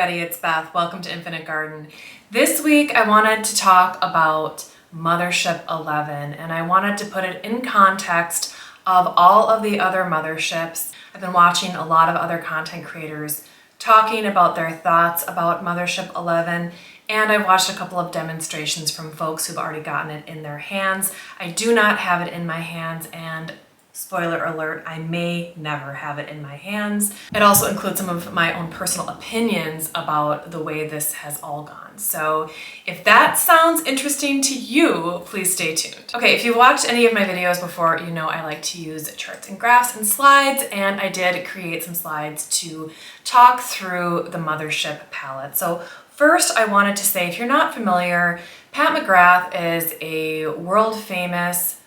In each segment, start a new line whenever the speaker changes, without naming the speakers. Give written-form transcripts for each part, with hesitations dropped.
everybody, it's Beth. Welcome to Infinite Garden. This week I wanted to talk about Mothership XI, and I wanted to put it in context of all of the other motherships. I've been watching a lot of other content creators talking about their thoughts about Mothership XI, and I've watched a couple of demonstrations from folks who've already gotten it in their hands. I do not have it in my hands, and spoiler alert, I may never have it in my hands. It also includes some of my own personal opinions about the way this has all gone. So if that sounds interesting to you, please stay tuned. Okay, if you've watched any of my videos before, you know I like to use charts and graphs and slides, and I did create some slides to talk through the Mothership palette. So first, I wanted to say, if you're not familiar, Pat McGrath is a world famous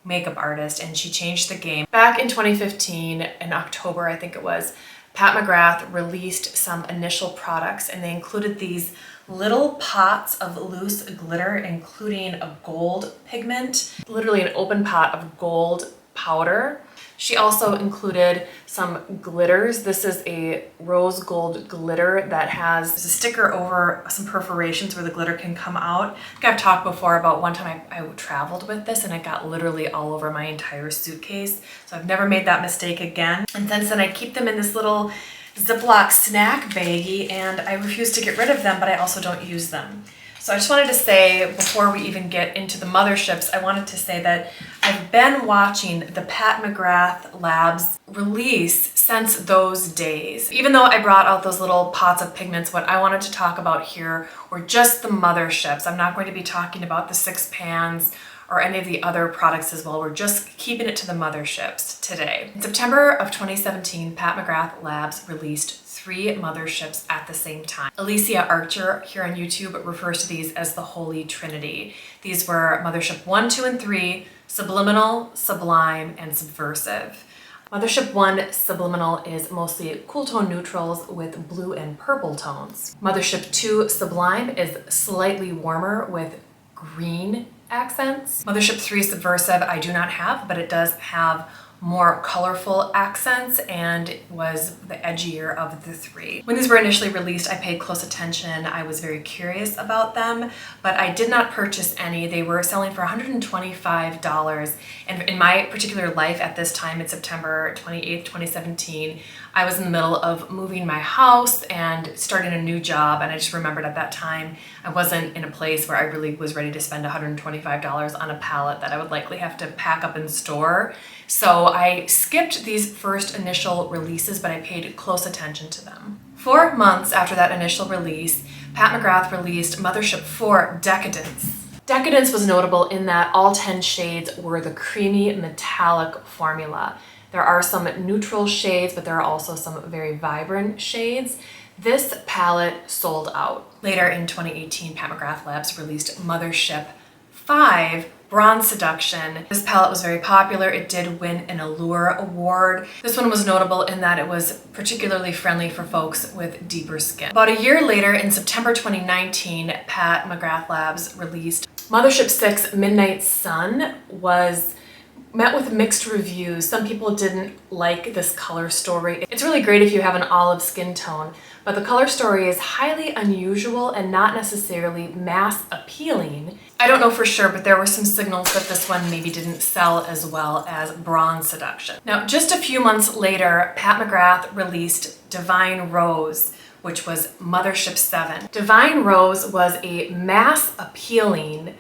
makeup artist, and she changed the game. Back in 2015, in October, I think it was, Pat McGrath released some initial products, and they included these little pots of loose glitter, including a gold pigment, literally an open pot of gold powder. She also included some glitters. This is a rose gold glitter that has a sticker over some perforations where the glitter can come out. I think I've talked before about one time I traveled with this and it got literally all over my entire suitcase. So I've never made that mistake again. And since then I keep them in this little Ziploc snack baggie, and I refuse to get rid of them, but I also don't use them. So I just wanted to say, before we even get into the motherships, I wanted to say that I've been watching the Pat McGrath Labs release since those days. Even though I brought out those little pots of pigments, what I wanted to talk about here were just the motherships. I'm not going to be talking about the 6 pans or any of the other products as well. We're just keeping it to the motherships today. In September of 2017, Pat McGrath Labs released 3 motherships at the same time. Alicia Archer here on YouTube refers to these as the Holy Trinity. These were Mothership 1, 2, and 3, Subliminal, Sublime, and Subversive. Mothership 1 Subliminal is mostly cool tone neutrals with blue and purple tones. Mothership 2 Sublime is slightly warmer with green accents. Mothership 3 Subversive I do not have, but it does have more colorful accents and was the edgier of the 3. When these were initially released, I paid close attention. I was very curious about them, but I did not purchase any. They were selling for $125, and in my particular life at this time, it's September 28th, 2017, I was in the middle of moving my house and starting a new job, and I just remembered at that time I wasn't in a place where I really was ready to spend $125 on a palette that I would likely have to pack up and store. So I skipped these first initial releases, but I paid close attention to them. 4 months after that initial release, Pat McGrath released Mothership 4 Decadence. Decadence was notable in that all 10 shades were the creamy metallic formula. There are some neutral shades, but there are also some very vibrant shades. This palette sold out. Later in 2018, Pat McGrath Labs released Mothership XI Bronze Seduction. This palette was very popular. It did win an Allure Award. This one was notable in that it was particularly friendly for folks with deeper skin. About a year later, in September 2019, Pat McGrath Labs released Mothership VI Midnight Sun. Was met with mixed reviews. Some people didn't like this color story. It's really great if you have an olive skin tone, but the color story is highly unusual and not necessarily mass appealing. I don't know for sure, but there were some signals that this one maybe didn't sell as well as Bronze Seduction. Now, just a few months later, Pat McGrath released Divine Rose, which was Mothership VII. Divine Rose was a mass appealing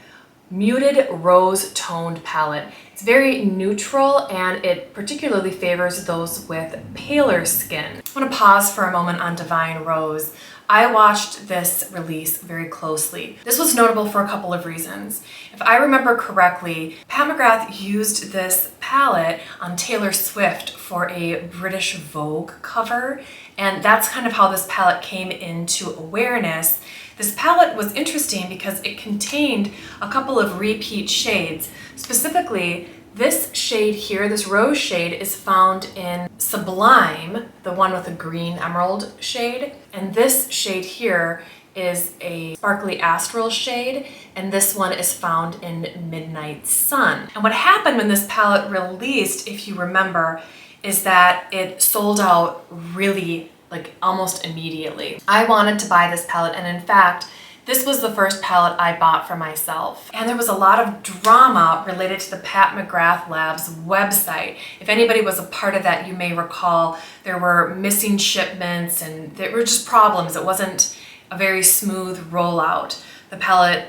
muted rose toned palette. It's very neutral and it particularly favors those with paler skin. I want to pause for a moment on Divine Rose. I watched this release very closely. This was notable for a couple of reasons. If I remember correctly, Pat McGrath used this palette on Taylor Swift for a British Vogue cover, and that's kind of how this palette came into awareness. This palette was interesting because it contained a couple of repeat shades. Specifically, this shade here, this rose shade, is found in Sublime, the one with a green emerald shade, and this shade here is a sparkly astral shade, and this one is found in Midnight Sun. And what happened when this palette released, if you remember, is that it sold out really like almost immediately. I wanted to buy this palette, and in fact, this was the first palette I bought for myself. And there was a lot of drama related to the Pat McGrath Labs website. If anybody was a part of that, you may recall there were missing shipments and there were just problems. It wasn't a very smooth rollout. The palette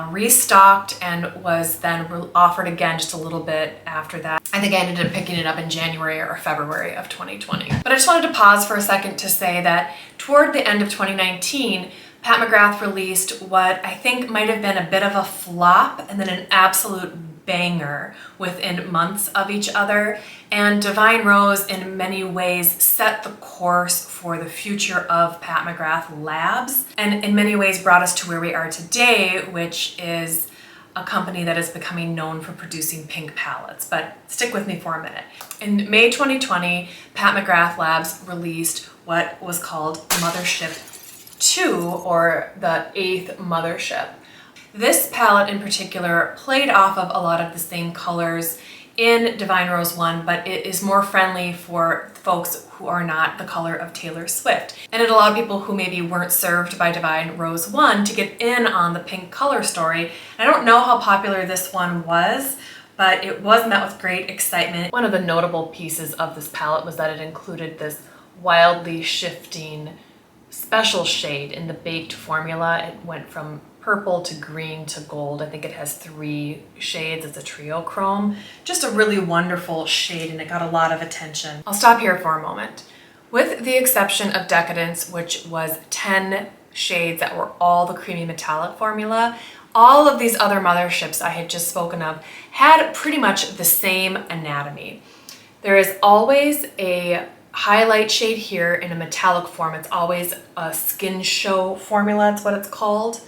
restocked and was then offered again just a little bit after that. I think I ended up picking it up in January or February of 2020. But I just wanted to pause for a second to say that toward the end of 2019, Pat McGrath released what I think might have been a bit of a flop and then an absolute banger within months of each other. And Divine Rose in many ways set the course for the future of Pat McGrath Labs, and in many ways brought us to where we are today, which is a company that is becoming known for producing pink palettes. But stick with me for a minute. In May 2020, Pat McGrath Labs released what was called Mothership XI, or the 8th Mothership. This palette in particular played off of a lot of the same colors in Divine Rose 1, but it is more friendly for folks who are not the color of Taylor Swift. And it allowed people who maybe weren't served by Divine Rose 1 to get in on the pink color story. I don't know how popular this one was, but it was met with great excitement. One of the notable pieces of this palette was that it included this wildly shifting special shade in the baked formula. It went from purple to green to gold. I think it has 3 shades. It's a trio chrome. Just a really wonderful shade, and it got a lot of attention. I'll stop here for a moment. With the exception of Decadence, which was 10 shades that were all the creamy metallic formula, all of these other motherships I had just spoken of had pretty much the same anatomy. There is always a highlight shade here in a metallic form. It's always a skin show formula, that's what it's called.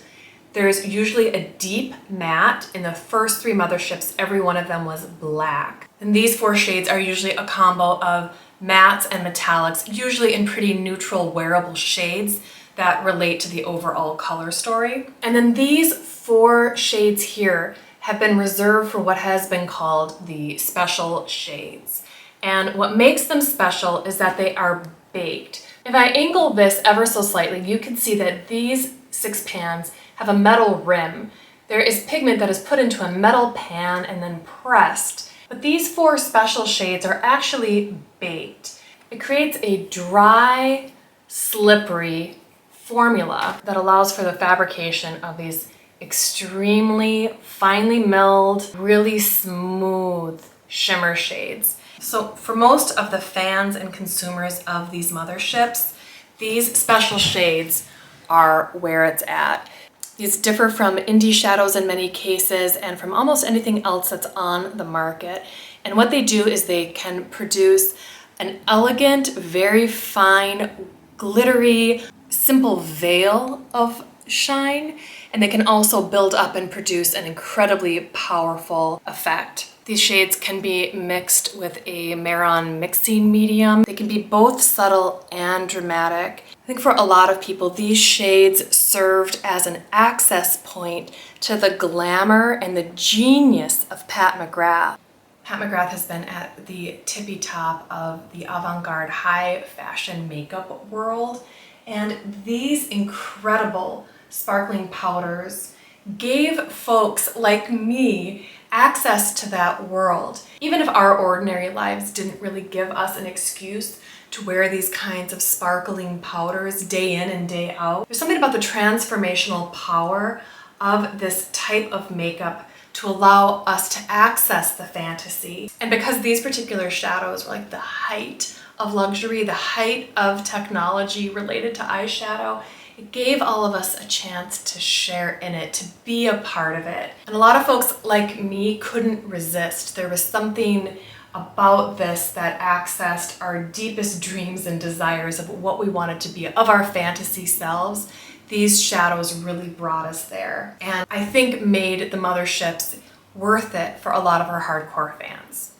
There's usually a deep matte. In the first 3 motherships, every one of them was black. And these 4 shades are usually a combo of mattes and metallics, usually in pretty neutral wearable shades that relate to the overall color story. And then these 4 shades here have been reserved for what has been called the special shades. And what makes them special is that they are baked. If I angle this ever so slightly, you can see that these 6 pans have a metal rim. There is pigment that is put into a metal pan and then pressed. But these 4 special shades are actually baked. It creates a dry, slippery formula that allows for the fabrication of these extremely finely milled, really smooth shimmer shades. So for most of the fans and consumers of these motherships, these special shades are where it's at. These differ from indie shadows in many cases and from almost anything else that's on the market. And what they do is they can produce an elegant, very fine, glittery, simple veil of shine. And they can also build up and produce an incredibly powerful effect. These shades can be mixed with a Maron mixing medium. They can be both subtle and dramatic. I think for a lot of people, these shades served as an access point to the glamour and the genius of Pat McGrath. Pat McGrath has been at the tippy top of the avant-garde high fashion makeup world, and these incredible sparkling powders gave folks like me access to that world. Even if our ordinary lives didn't really give us an excuse to wear these kinds of sparkling powders day in and day out, there's something about the transformational power of this type of makeup to allow us to access the fantasy. And because these particular shadows were like the height of luxury, the height of technology related to eyeshadow, it gave all of us a chance to share in it, to be a part of it. And a lot of folks like me couldn't resist. There was something about this that accessed our deepest dreams and desires of what we wanted to be, of our fantasy selves. These shadows really brought us there, and I think made the motherships worth it for a lot of our hardcore fans.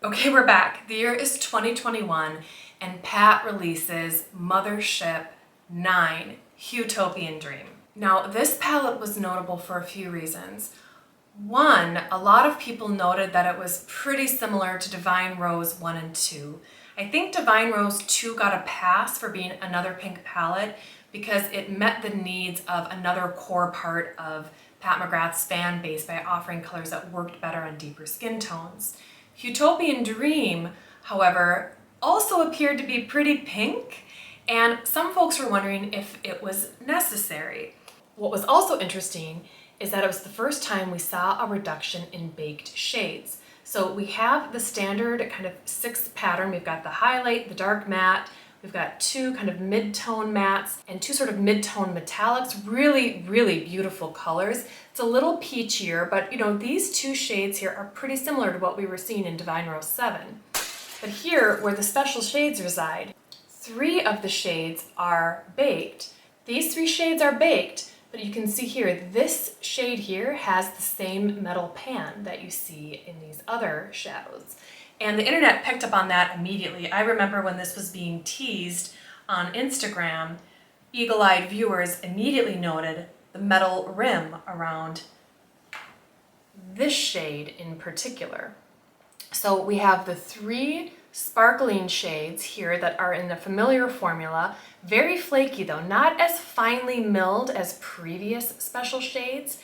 Okay, we're back. The year is 2021, and Pat releases Mothership XI, Utopian Dream. Now, this palette was notable for a few reasons. One, a lot of people noted that it was pretty similar to Divine Rose 1 and 2. I think Divine Rose 2 got a pass for being another pink palette because it met the needs of another core part of Pat McGrath's fan base by offering colors that worked better on deeper skin tones. Utopian Dream, however, also appeared to be pretty pink, and some folks were wondering if it was necessary. What was also interesting is that it was the first time we saw a reduction in baked shades. So we have the standard kind of 6 pattern. We've got the highlight, the dark matte, we've got 2 kind of mid-tone mattes and 2 sort of mid-tone metallics, really, really beautiful colors. It's a little peachier, but you know, these 2 shades here are pretty similar to what we were seeing in Divine Rose 7. But here, where the special shades reside, 3 of the shades are baked. These 3 shades are baked, but you can see here, this shade here has the same metal pan that you see in these other shadows. And the internet picked up on that immediately. I remember when this was being teased on Instagram, eagle-eyed viewers immediately noted the metal rim around this shade in particular. So we have the 3 sparkling shades here that are in the familiar formula, very flaky though, not as finely milled as previous special shades,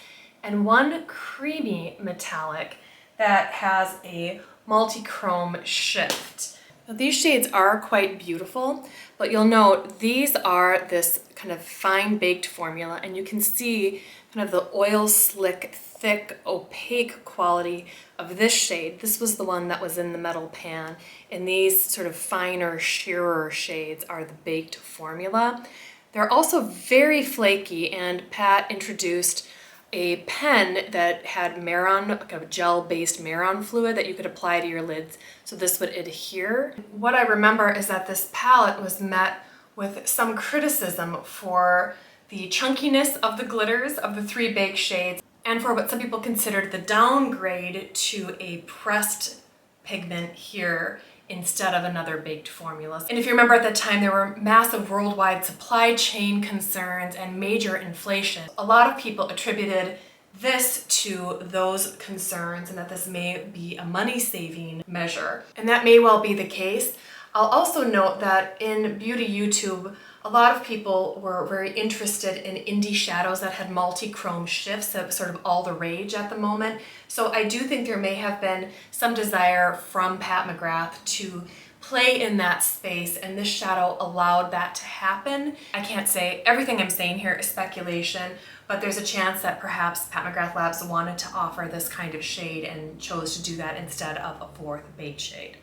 and 1 creamy metallic that has a multi-chrome shift. Now, these shades are quite beautiful, but you'll note these are this kind of fine baked formula, and you can see kind of the oil slick, thick, opaque quality of this shade. This was the one that was in the metal pan, and these sort of finer, sheerer shades are the baked formula. They're also very flaky, and Pat introduced a pen that had Maron, like a gel-based Maron fluid that you could apply to your lids so this would adhere. What I remember is that this palette was met with some criticism for the chunkiness of the glitters of the 3 baked shades and for what some people considered the downgrade to a pressed pigment here instead of another baked formula. And if you remember at the time, there were massive worldwide supply chain concerns and major inflation. A lot of people attributed this to those concerns and that this may be a money-saving measure. And that may well be the case. I'll also note that in beauty YouTube, a lot of people were very interested in indie shadows that had multi-chrome shifts. That was sort of all the rage at the moment. So I do think there may have been some desire from Pat McGrath to play in that space, and this shadow allowed that to happen. I can't say everything I'm saying here is speculation, but there's a chance that perhaps Pat McGrath Labs wanted to offer this kind of shade and chose to do that instead of a 4th baked shade.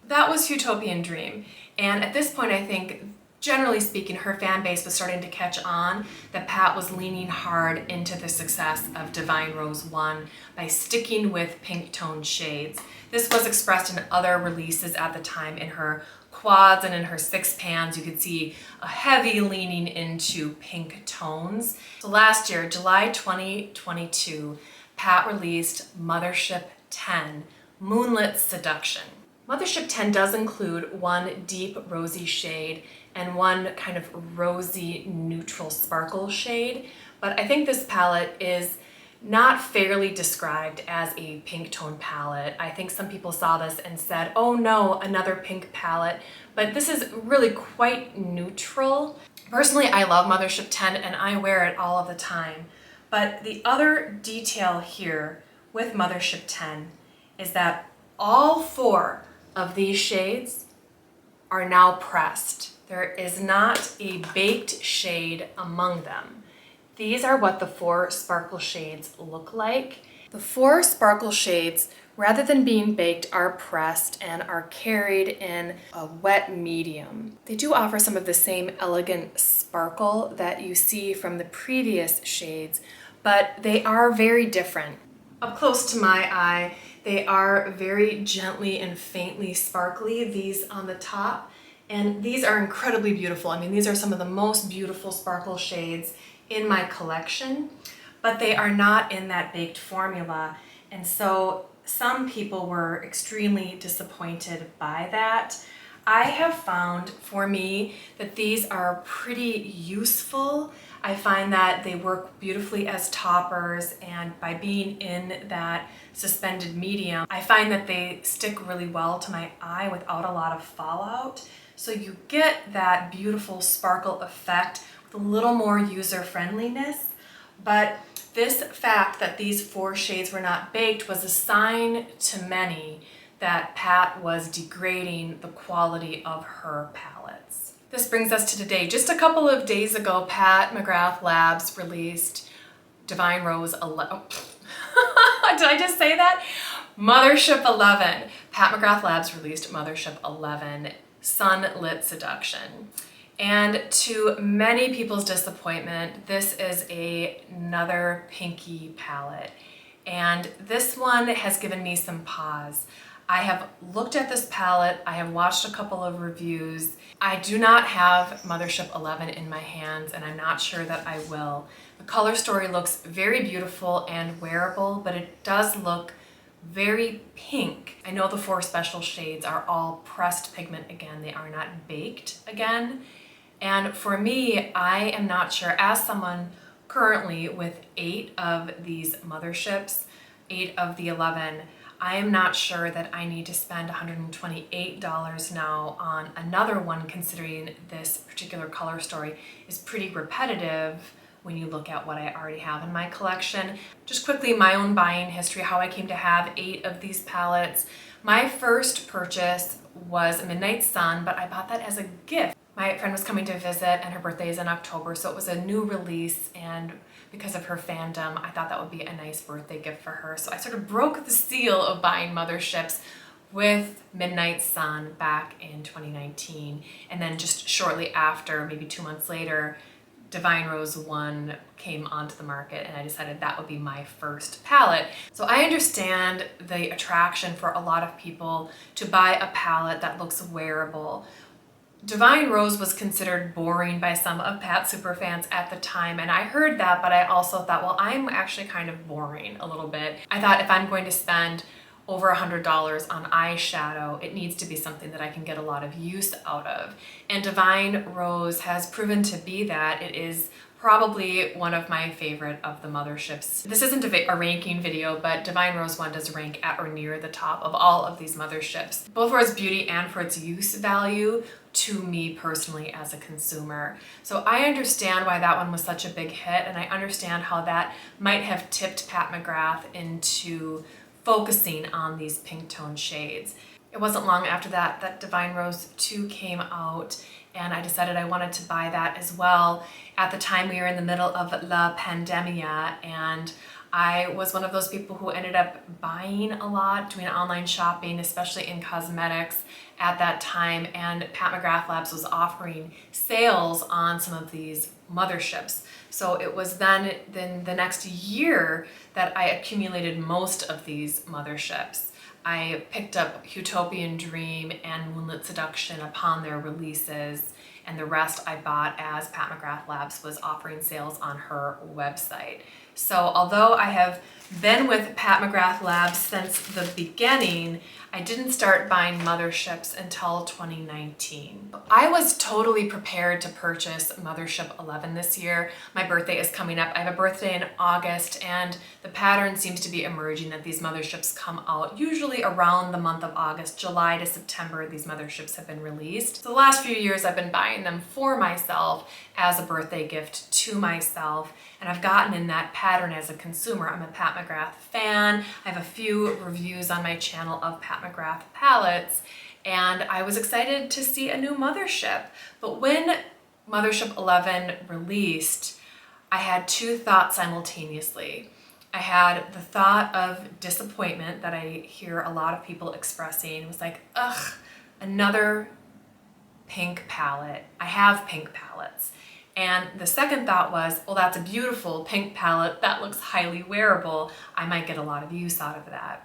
That was Utopian Dream, and at this point I think, generally speaking, her fan base was starting to catch on that Pat was leaning hard into the success of Divine Rose 1 by sticking with pink toned shades. This was expressed in other releases at the time. In her quads and in her 6 pans, you could see a heavy leaning into pink tones. So last year, July 2022, Pat released Mothership X, Moonlit Seduction. Mothership X does include 1 deep rosy shade and 1 kind of rosy neutral sparkle shade, but I think this palette is not fairly described as a pink tone palette. I think some people saw this and said, oh no, another pink palette, but this is really quite neutral. Personally, I love Mothership X and I wear it all of the time, but the other detail here with Mothership X is that all 4 of these shades are now pressed. There is not a baked shade among them. These are what the 4 sparkle shades look like. The 4 sparkle shades, rather than being baked, are pressed and are carried in a wet medium. They do offer some of the same elegant sparkle that you see from the previous shades, but they are very different. Up close to my eye, they are very gently and faintly sparkly, these on the top. And these are incredibly beautiful. I mean, these are some of the most beautiful sparkle shades in my collection, but they are not in that baked formula. And so some people were extremely disappointed by that. I have found for me that these are pretty useful. I find that they work beautifully as toppers, and by being in that suspended medium, I find that they stick really well to my eye without a lot of fallout. So you get that beautiful sparkle effect with a little more user friendliness. But this fact that these 4 shades were not baked was a sign to many that Pat was degrading the quality of her palettes. This brings us to today. Just a couple of days ago, Pat McGrath Labs released Divine Rose 11. Did I just say that? Mothership 11. Pat McGrath Labs released Mothership 11, Sunlit Seduction. And to many people's disappointment, this is another pinky palette. And this one has given me some pause. I have looked at this palette, I have watched a couple of reviews. I do not have Mothership 11 in my hands, and I'm not sure that I will. The color story looks very beautiful and wearable, but it does look very pink. I know the 4 special shades are all pressed pigment again, they are not baked again. And for me, I am not sure, as someone currently with 8 of these Motherships, 8 of the 11, I am not sure that I need to spend $128 now on another one, considering this particular color story is pretty repetitive when you look at what I already have in my collection. Just quickly, my own buying history, how I came to have 8 of these palettes. My first purchase was Midnight Sun, but I bought that as a gift. My friend was coming to visit and her birthday is in October, so it was a new release, and because of her fandom, I thought that would be a nice birthday gift for her. So I sort of broke the seal of buying Motherships with Midnight Sun back in 2019. And then just shortly after, maybe 2 months later, Divine Rose 1 came onto the market, and I decided that would be my first palette. So I understand the attraction for a lot of people to buy a palette that looks wearable. Divine Rose was considered boring by some of Pat's superfans at the time, and I heard that, but I also thought, well, I'm actually kind of boring a little bit. I thought if I'm going to spend over $100 on eyeshadow, it needs to be something that I can get a lot of use out of. And Divine Rose has proven to be that. It is probably one of my favorite of the Motherships. This isn't a ranking video, but Divine Rose 1 does rank at or near the top of all of these Motherships, both for its beauty and for its use value to me personally as a consumer. So I understand why that one was such a big hit, and I understand how that might have tipped Pat McGrath into focusing on these pink tone shades. It wasn't long after that that Divine Rose 2 came out, and I decided I wanted to buy that as well. At the time, we were in the middle of La Pandemia, and I was one of those people who ended up buying a lot, doing online shopping, especially in cosmetics at that time, and Pat McGrath Labs was offering sales on some of these Motherships. So it was then the next year that I accumulated most of these Motherships. I picked up Utopian Dream and Moonlit Seduction upon their releases, and the rest I bought as Pat McGrath Labs was offering sales on her website. So although I have been with Pat McGrath Labs since the beginning, I didn't start buying Motherships until 2019. I was totally prepared to purchase Mothership 11 this year. My birthday is coming up. I have a birthday in August, and the pattern seems to be emerging that these Motherships come out usually around the month of August. July to September, these Motherships have been released. So the last few years I've been buying them for myself as a birthday gift to myself, and I've gotten in that pattern as a consumer. I'm a Pat McGrath fan. I have a few reviews on my channel of Pat McGrath palettes, and I was excited to see a new Mothership. But when Mothership 11 released, I had 2 thoughts simultaneously. I had the thought of disappointment that I hear a lot of people expressing. It was like, ugh, another pink palette. I have pink palettes. And the second thought was, well, that's a beautiful pink palette. That looks highly wearable. I might get a lot of use out of that.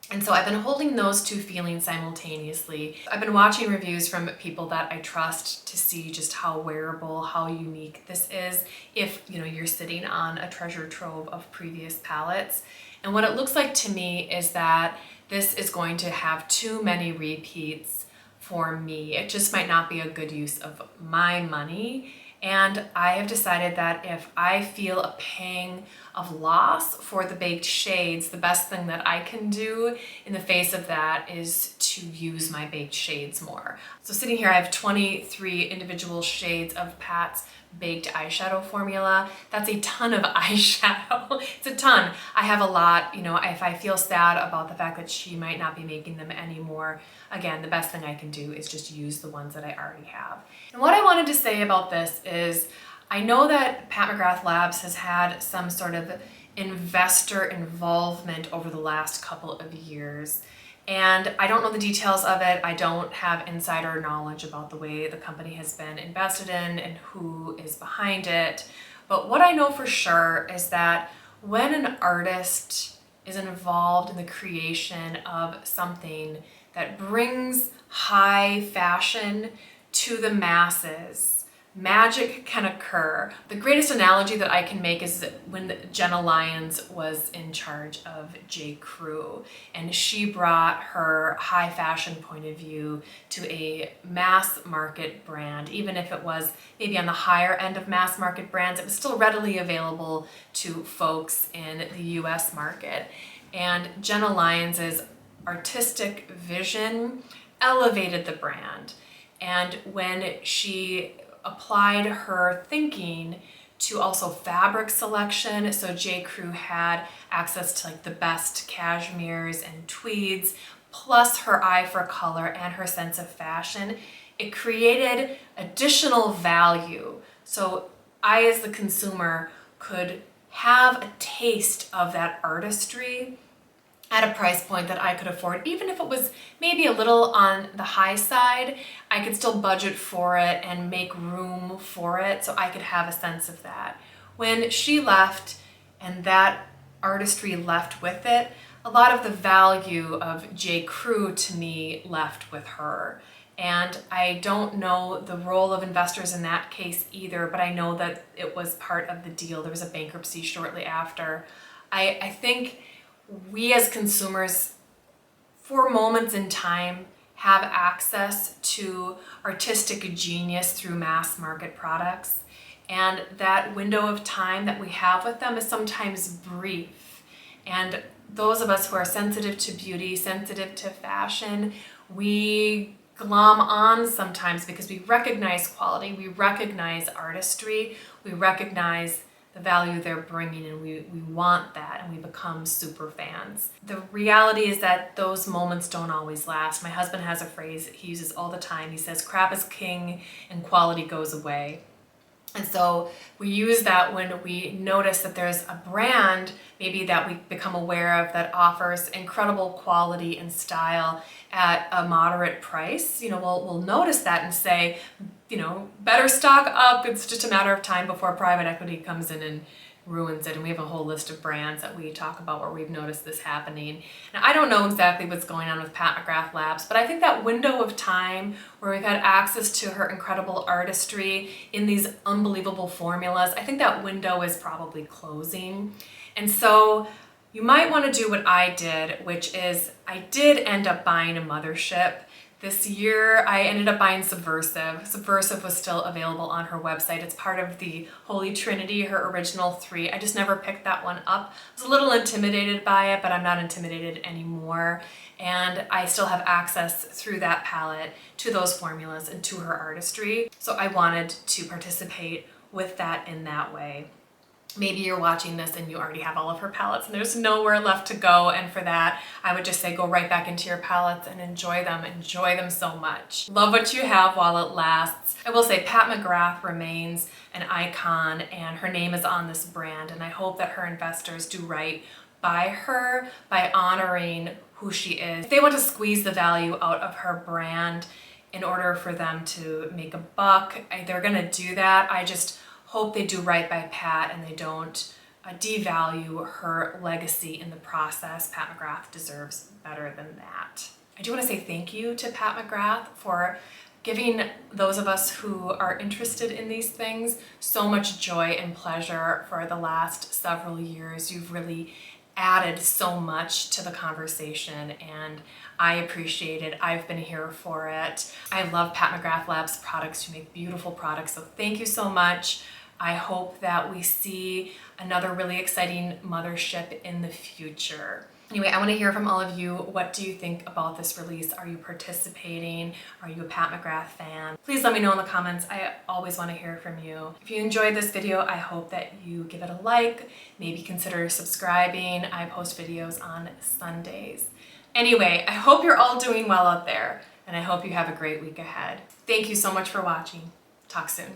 And so I've been holding those 2 feelings simultaneously. I've been watching reviews from people that I trust to see just how wearable, how unique this is if you're sitting on a treasure trove of previous palettes. And what it looks like to me is that this is going to have too many repeats for me. It just might not be a good use of my money. And I have decided that if I feel a pang of loss for the baked shades, the best thing that I can do in the face of that is to use my baked shades more. So sitting here, I have 23 individual shades of Pat's baked eyeshadow formula. That's a ton of eyeshadow. It's a ton. I have a lot, you know, if I feel sad about the fact that she might not be making them anymore, again, the best thing I can do is just use the ones that I already have. And what I wanted to say about this is, I know that Pat McGrath Labs has had some sort of investor involvement over the last couple of years. And I don't know the details of it. I don't have insider knowledge about the way the company has been invested in and who is behind it. But what I know for sure is that when an artist is involved in the creation of something that brings high fashion to the masses, magic can occur. The greatest analogy that I can make is when Jenna Lyons was in charge of J. Crew, and she brought her high fashion point of view to a mass market brand. Even if it was maybe on the higher end of mass market brands, it was still readily available to folks in the US market. And Jenna Lyons's artistic vision elevated the brand. And when she applied her thinking to also fabric selection, so J. Crew had access to like the best cashmeres and tweeds, plus her eye for color and her sense of fashion, it created additional value. So I, as the consumer, could have a taste of that artistry at a price point that I could afford. Even if it was maybe a little on the high side, I could still budget for it and make room for it so I could have a sense of that. When she left and that artistry left with it, a lot of the value of J. Crew to me left with her. And I don't know the role of investors in that case either, but I know that it was part of the deal. There was a bankruptcy shortly after. I think we as consumers, for moments in time, have access to artistic genius through mass market products. And that window of time that we have with them is sometimes brief. And those of us who are sensitive to beauty, sensitive to fashion, we glom on sometimes because we recognize quality, we recognize artistry, we recognize the value they're bringing, and we want that, and we become super fans. The reality is that those moments don't always last. My husband has a phrase he uses all the time. He says, crap is king and quality goes away. And so we use that when we notice that there's a brand maybe that we become aware of that offers incredible quality and style at a moderate price. You know, we'll notice that and say, you know, better stock up. It's just a matter of time before private equity comes in and ruins it. And we have a whole list of brands that we talk about where we've noticed this happening. Now, I don't know exactly what's going on with Pat McGrath Labs, but I think that window of time where we've had access to her incredible artistry in these unbelievable formulas, I think that window is probably closing. And so you might want to do what I did, which is I did end up buying a Mothership. This year, I ended up buying Subversive. Subversive was still available on her website. It's part of the Holy Trinity, her original 3. I just never picked that one up. I was a little intimidated by it, but I'm not intimidated anymore. And I still have access through that palette to those formulas and to her artistry. So I wanted to participate with that in that way. Maybe you're watching this and you already have all of her palettes and there's nowhere left to go, and for that I would just say go right back into your palettes and enjoy them so much. Love what you have while it lasts. I will say Pat McGrath remains an icon and her name is on this brand, and I hope that her investors do right by her by honoring who she is. If they want to squeeze the value out of her brand in order for them to make a buck, they're gonna do that. I just hope they do right by Pat and they don't devalue her legacy in the process. Pat McGrath deserves better than that. I do want to say thank you to Pat McGrath for giving those of us who are interested in these things so much joy and pleasure for the last several years. You've really added so much to the conversation, and I appreciate it. I've been here for it. I love Pat McGrath Labs products. You make beautiful products, so thank you so much. I hope that we see another really exciting Mothership in the future. Anyway, I want to hear from all of you. What do you think about this release? Are you participating? Are you a Pat McGrath fan? Please let me know in the comments. I always want to hear from you. If you enjoyed this video, I hope that you give it a like, maybe consider subscribing. I post videos on Sundays. Anyway, I hope you're all doing well out there, and I hope you have a great week ahead. Thank you so much for watching. Talk soon.